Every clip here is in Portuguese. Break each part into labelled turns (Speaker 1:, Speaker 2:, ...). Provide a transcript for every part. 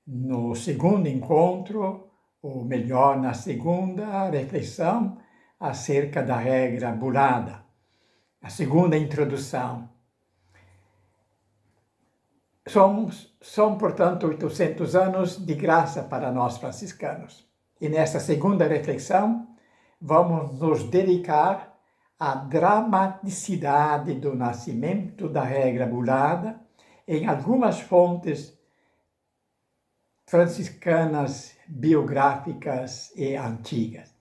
Speaker 1: no segundo encontro, ou melhor, na segunda reflexão acerca da regra burada, a segunda introdução. São, portanto, 800 anos de graça para nós franciscanos. E nessa segunda reflexão, vamos nos dedicar à dramaticidade do nascimento da regra burada em algumas fontes franciscanas biográficas e antigas.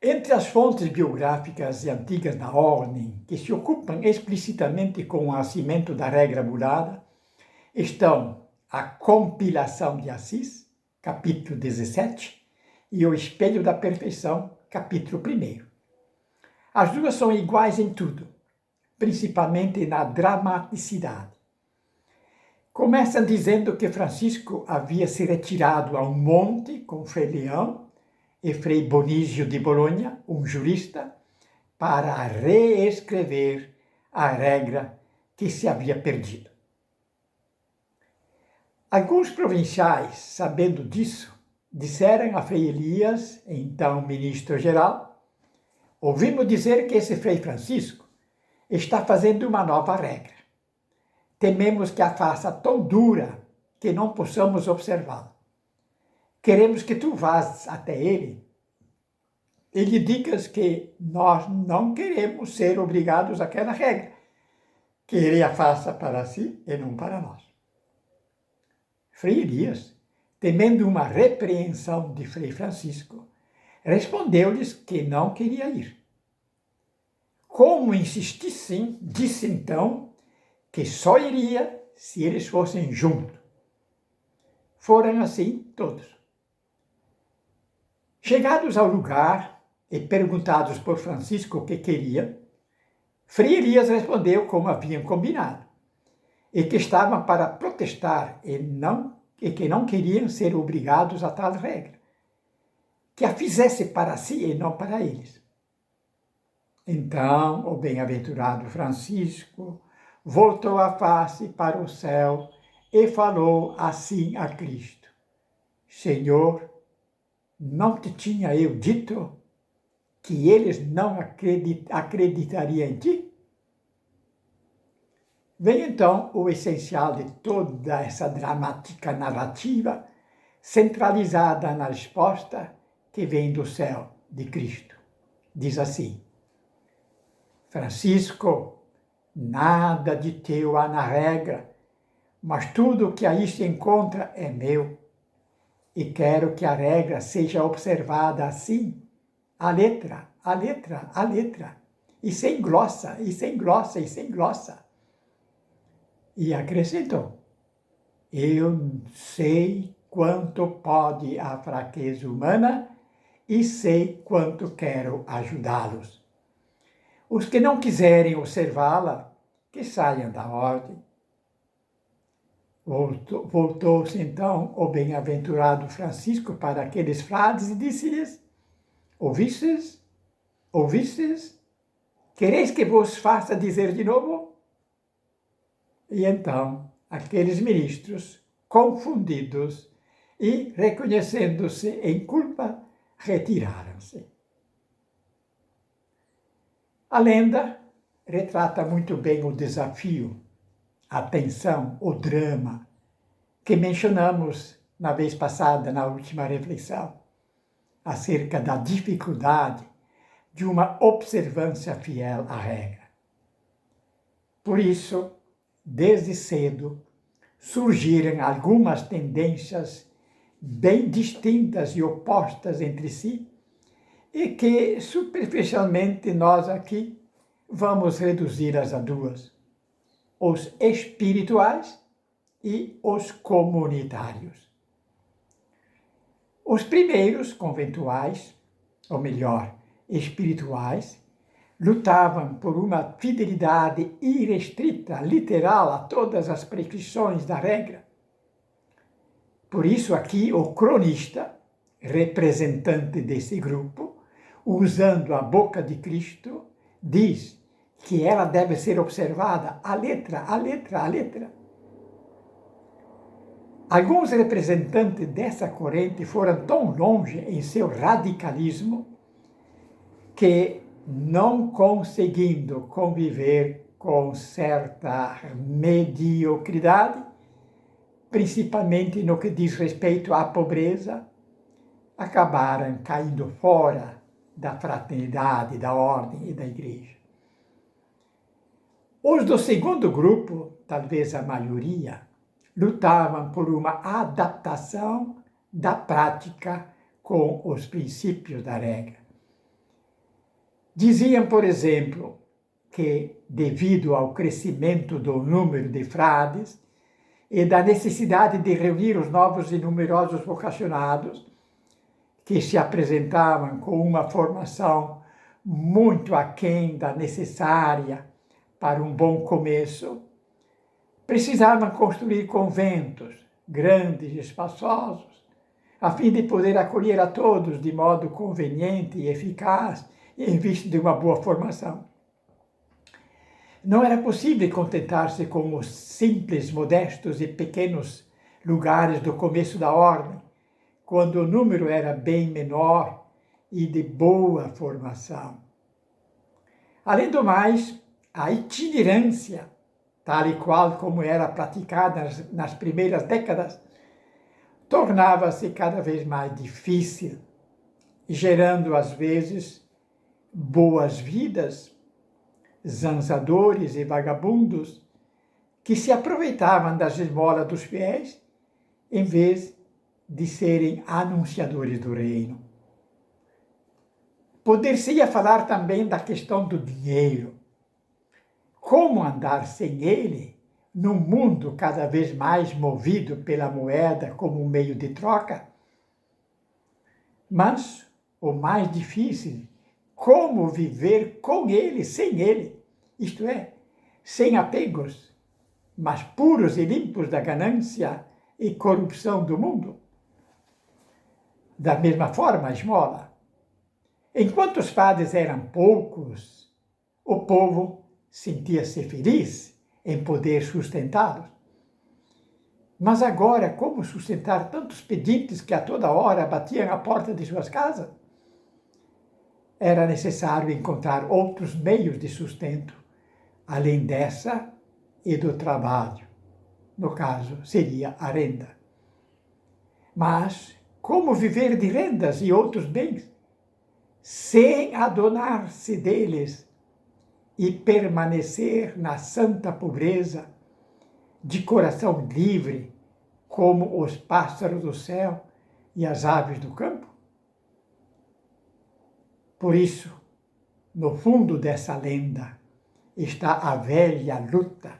Speaker 1: Entre as fontes biográficas e antigas da ordem que se ocupam explicitamente com o nascimento da regra burada estão a Compilação de Assis, capítulo 17, e o Espelho da Perfeição, capítulo 1. As duas são iguais em tudo, principalmente na dramaticidade. Começam dizendo que Francisco havia se retirado a um monte com Frei Leão e Frei Bonísio de Bolonha, um jurista, para reescrever a regra que se havia perdido. Alguns provinciais, sabendo disso, disseram a Frei Elias, então ministro-geral: ouvimos dizer que esse Frei Francisco está fazendo uma nova regra. Tememos que a faça tão dura que não possamos observá-la. Queremos que tu vás até ele e lhe digas que nós não queremos ser obrigados àquela regra, que ele a faça para si e não para nós. Frei Elias, temendo uma repreensão de Frei Francisco, respondeu-lhes que não queria ir. Como insistissem, disse então que só iria se eles fossem juntos. Foram assim todos. Chegados ao lugar e perguntados por Francisco o que queria, Frei Elias respondeu como haviam combinado, e que estavam para protestar e que não queriam ser obrigados a tal regra, que a fizesse para si e não para eles. Então o bem-aventurado Francisco voltou a face para o céu e falou assim a Cristo: Senhor, não te tinha eu dito que eles não acreditariam em ti? Vem então o essencial de toda essa dramática narrativa, centralizada na resposta que vem do céu de Cristo. Diz assim: Francisco, nada de teu há na regra, mas tudo o que aí se encontra é meu. E quero que a regra seja observada assim, a letra, a letra, a letra, e sem glossa, e sem glossa, e sem glossa. E acrescentou: eu sei quanto pode a fraqueza humana e sei quanto quero ajudá-los. Os que não quiserem observá-la, que saiam da ordem. Voltou-se então o bem-aventurado Francisco para aqueles frades e disse-lhes: ouvistes? Ouvistes? Quereis que vos faça dizer de novo? E então aqueles ministros, confundidos e reconhecendo-se em culpa, retiraram-se. A lenda retrata muito bem o desafio, a tensão, o drama que mencionamos na vez passada, na última reflexão, acerca da dificuldade de uma observância fiel à regra. Por isso, desde cedo, surgiram algumas tendências bem distintas e opostas entre si, e que, superficialmente, nós aqui vamos reduzi-las a duas: os espirituais e os comunitários. Os primeiros, conventuais, ou melhor, espirituais, lutavam por uma fidelidade irrestrita, literal, a todas as prescrições da regra. Por isso aqui o cronista, representante desse grupo, usando a boca de Cristo, diz que ela deve ser observada a letra, a letra, a letra. Alguns representantes dessa corrente foram tão longe em seu radicalismo que, não conseguindo conviver com certa mediocridade, principalmente no que diz respeito à pobreza, acabaram caindo fora da fraternidade, da ordem e da igreja. Os do segundo grupo, talvez a maioria, lutavam por uma adaptação da prática com os princípios da regra. Diziam, por exemplo, que, devido ao crescimento do número de frades e da necessidade de reunir os novos e numerosos vocacionados, que se apresentavam com uma formação muito aquém da necessária para um bom começo, precisavam construir conventos grandes e espaçosos, a fim de poder acolher a todos de modo conveniente e eficaz em vista de uma boa formação. Não era possível contentar-se com os simples, modestos e pequenos lugares do começo da ordem, quando o número era bem menor e de boa formação. Além do mais, a itinerância, tal e qual como era praticada nas primeiras décadas, tornava-se cada vez mais difícil, gerando, às vezes, boas-vidas, zanzadores e vagabundos que se aproveitavam das esmolas dos fiéis em vez de serem anunciadores do reino. Poder-se-ia falar também da questão do dinheiro. Como andar sem ele num mundo cada vez mais movido pela moeda como um meio de troca? Mas o mais difícil, como viver com ele, sem ele, isto é, sem apegos, mas puros e limpos da ganância e corrupção do mundo? Da mesma forma, a esmola. Enquanto os padres eram poucos, o povo sentia-se feliz em poder sustentá-los. Mas agora, como sustentar tantos pedintes que a toda hora batiam à porta de suas casas? Era necessário encontrar outros meios de sustento, além dessa e do trabalho. No caso, seria a renda. Mas como viver de rendas e outros bens sem adonar-se deles e permanecer na santa pobreza, de coração livre, como os pássaros do céu e as aves do campo? Por isso, no fundo dessa lenda, está a velha luta,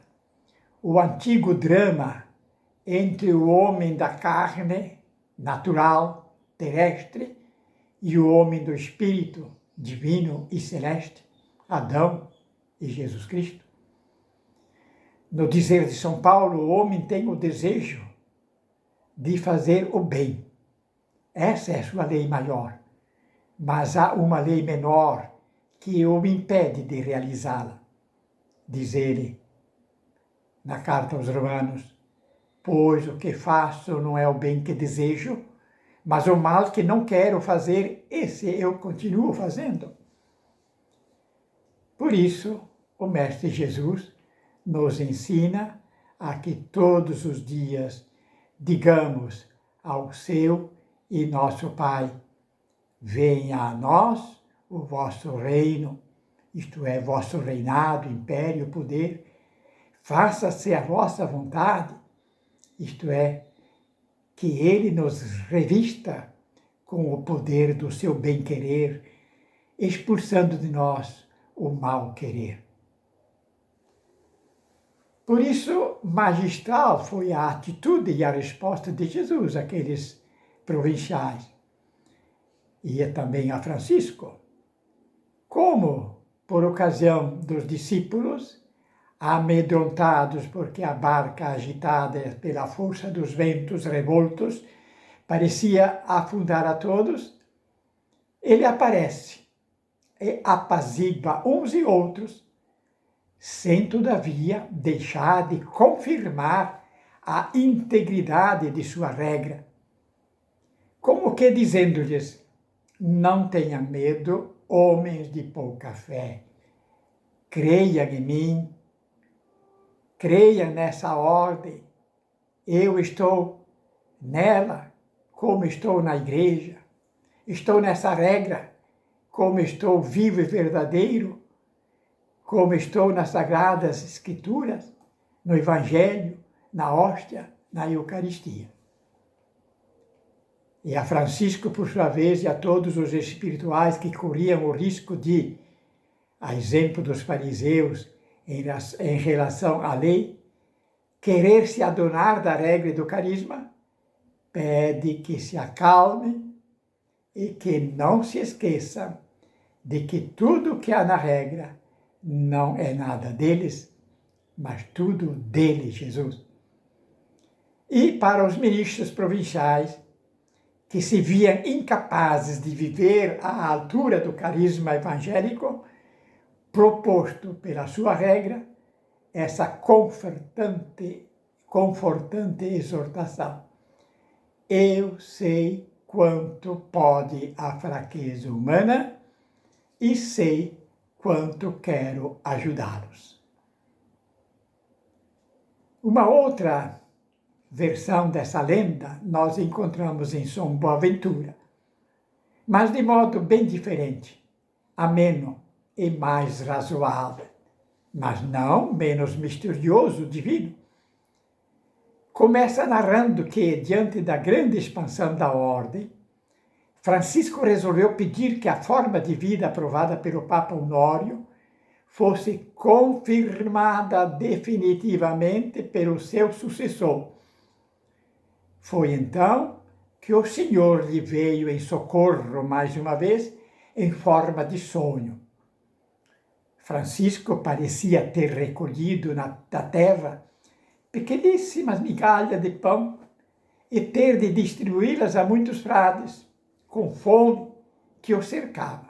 Speaker 1: o antigo drama entre o homem da carne, natural, terrestre, e o homem do espírito, divino e celeste, Adão e Jesus Cristo. No dizer de São Paulo, o homem tem o desejo de fazer o bem. Essa é a sua lei maior. Mas há uma lei menor que o impede de realizá-la. Diz ele na carta aos Romanos: pois o que faço não é o bem que desejo, mas o mal que não quero fazer, esse eu continuo fazendo. Por isso, o Mestre Jesus nos ensina a que todos os dias digamos ao seu e nosso Pai: venha a nós o vosso reino, isto é, vosso reinado, império, poder, faça-se a vossa vontade, isto é, que Ele nos revista com o poder do seu bem-querer, expulsando de nós o mal-querer. Por isso, magistral foi a atitude e a resposta de Jesus àqueles provinciais. E também a Francisco. Como, por ocasião dos discípulos, amedrontados porque a barca agitada pela força dos ventos revoltos parecia afundar a todos, ele aparece e apazigua uns e outros, sem, todavia, deixar de confirmar a integridade de sua regra, como que dizendo-lhes: não tenham medo, homens de pouca fé, creiam em mim, creiam nessa ordem, eu estou nela, como estou na igreja, estou nessa regra, como estou vivo e verdadeiro, como estou nas Sagradas Escrituras, no Evangelho, na hóstia, na Eucaristia. E a Francisco, por sua vez, e a todos os espirituais que corriam o risco de, a exemplo dos fariseus, em relação à lei, querer se adorar da regra e do carisma, pede que se acalme e que não se esqueça de que tudo que há na regra não é nada deles, mas tudo dele, Jesus. E para os ministros provinciais, que se viam incapazes de viver à altura do carisma evangélico, proposto pela sua regra, essa confortante exortação. Eu sei quanto pode a fraqueza humana e sei quanto quero ajudá-los. Uma outra versão dessa lenda nós encontramos em São Boaventura, mas de modo bem diferente, ameno e mais razoável, mas não menos misterioso, divino. Começa narrando que, diante da grande expansão da ordem, Francisco resolveu pedir que a forma de vida aprovada pelo Papa Honório fosse confirmada definitivamente pelo seu sucessor. Foi então que o Senhor lhe veio em socorro mais uma vez em forma de sonho. Francisco parecia ter recolhido da terra pequeníssimas migalhas de pão e ter de distribuí-las a muitos frades, com fome, que o cercava.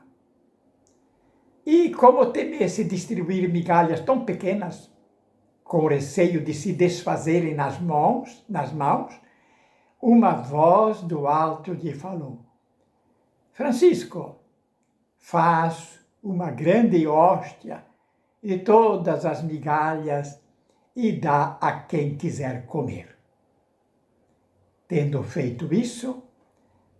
Speaker 1: E como temesse distribuir migalhas tão pequenas, com receio de se desfazerem nas mãos, uma voz do alto lhe falou: Francisco, faz uma grande hóstia de todas as migalhas e dá a quem quiser comer. Tendo feito isso,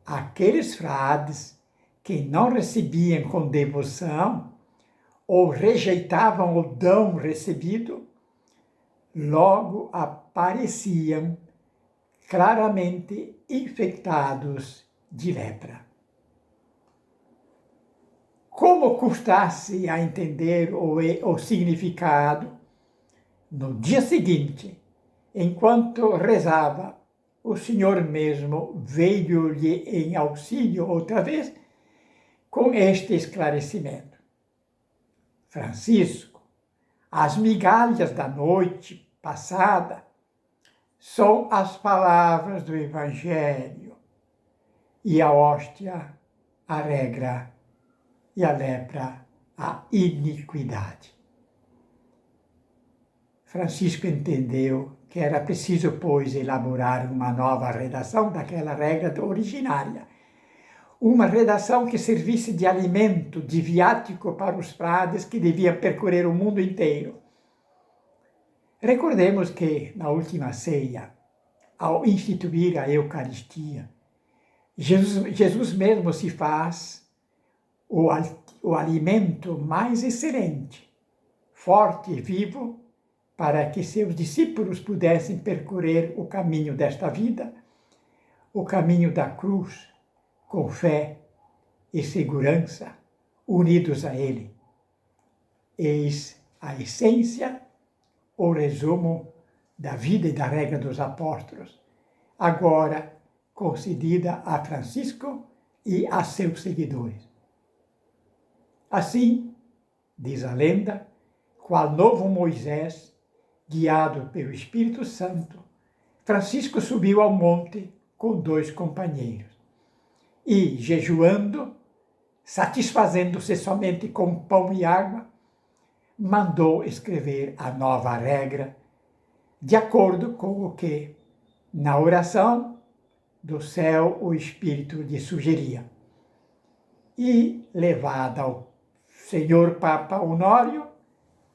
Speaker 1: aqueles frades que não recebiam com devoção ou rejeitavam o dom recebido, logo apareciam claramente infectados de lepra. Como custasse a entender o significado, no dia seguinte, enquanto rezava, o Senhor mesmo veio-lhe em auxílio outra vez com este esclarecimento: Francisco, as migalhas da noite passada são as palavras do Evangelho, e a hóstia, a regra, e a lepra, a iniquidade. Francisco entendeu que era preciso, pois, elaborar uma nova redação daquela regra originária, uma redação que servisse de alimento, de viático para os frades que deviam percorrer o mundo inteiro. Recordemos que, na última ceia, ao instituir a Eucaristia, Jesus mesmo se faz o alimento mais excelente, forte e vivo, para que seus discípulos pudessem percorrer o caminho desta vida, o caminho da cruz, com fé e segurança, unidos a Ele. Eis a essência, o resumo da vida e da regra dos apóstolos, agora concedida a Francisco e a seus seguidores. Assim, diz a lenda, qual novo Moisés, guiado pelo Espírito Santo, Francisco subiu ao monte com 2 companheiros e, jejuando, satisfazendo-se somente com pão e água, mandou escrever a nova regra, de acordo com o que, na oração do céu, o Espírito lhe sugeria. E, levada ao senhor Papa Honório,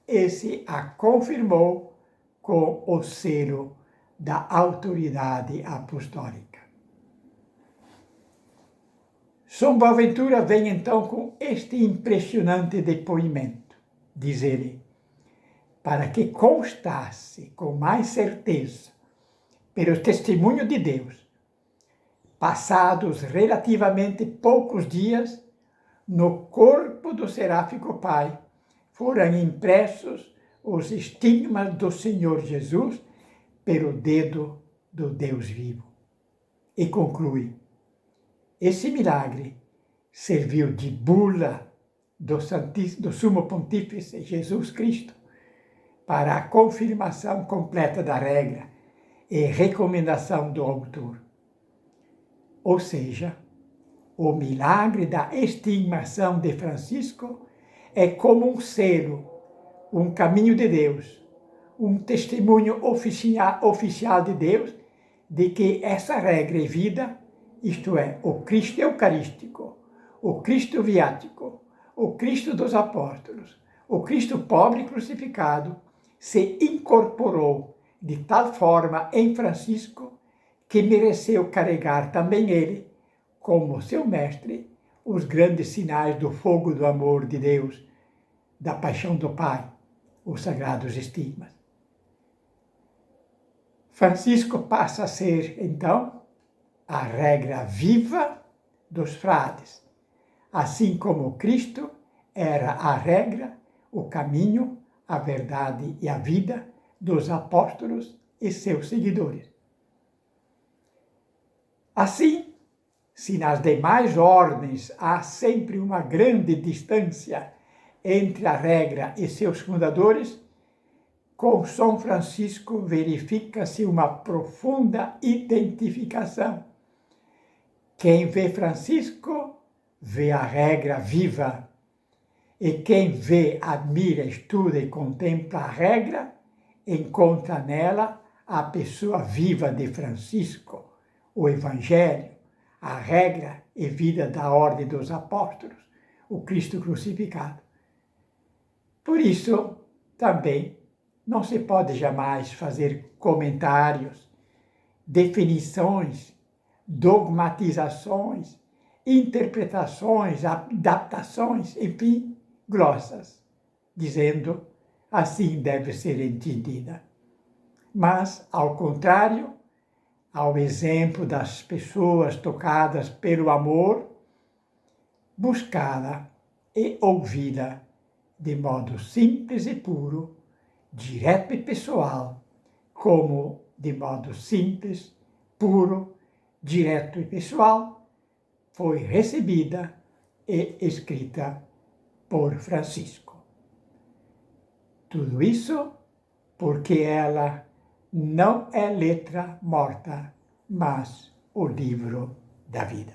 Speaker 1: esse a confirmou com o selo da autoridade apostólica. São Boaventura vem então com este impressionante depoimento, diz ele, para que constasse com mais certeza, pelo testemunho de Deus, passados relativamente poucos dias, no corpo do seráfico Pai foram impressos os estigmas do Senhor Jesus pelo dedo do Deus vivo. E conclui, esse milagre serviu de bula do Sumo Pontífice Jesus Cristo para a confirmação completa da regra e recomendação do autor. Ou seja, o milagre da estigmação de Francisco é como um selo, um caminho de Deus, um testemunho oficial de Deus de que essa regra é vida, isto é, o Cristo eucarístico, o Cristo viático, o Cristo dos apóstolos, o Cristo pobre crucificado, se incorporou de tal forma em Francisco que mereceu carregar também ele, como seu mestre, os grandes sinais do fogo do amor de Deus, da paixão do Pai, os sagrados estigmas. Francisco passa a ser, então, a regra viva dos frades, assim como Cristo era a regra, o caminho, a verdade e a vida dos apóstolos e seus seguidores. Assim, se nas demais ordens há sempre uma grande distância entre a regra e seus fundadores, com São Francisco verifica-se uma profunda identificação. Quem vê Francisco, vê a regra viva, e quem vê, admira, estuda e contempla a regra, encontra nela a pessoa viva de Francisco, o Evangelho, a regra e vida da ordem dos apóstolos, o Cristo crucificado. Por isso, também, não se pode jamais fazer comentários, definições, dogmatizações, interpretações, adaptações, enfim, grossas, dizendo assim deve ser entendida. Mas, ao contrário, ao exemplo das pessoas tocadas pelo amor, buscá-la e ouvi-la de modo simples e puro, direto e pessoal, como de modo simples, puro, direto e pessoal, foi recebida e escrita por Francisco. Tudo isso porque ela não é letra morta, mas o livro da vida.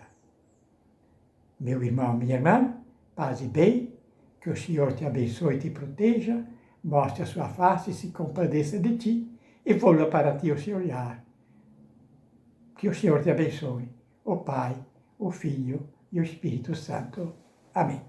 Speaker 1: Meu irmão, minha irmã, paz e bem, que o Senhor te abençoe e te proteja, mostre a sua face e se compadeça de ti, e volva para ti o seu olhar. Que o Senhor te abençoe, o Pai, o Filho e o Espírito Santo. Amém.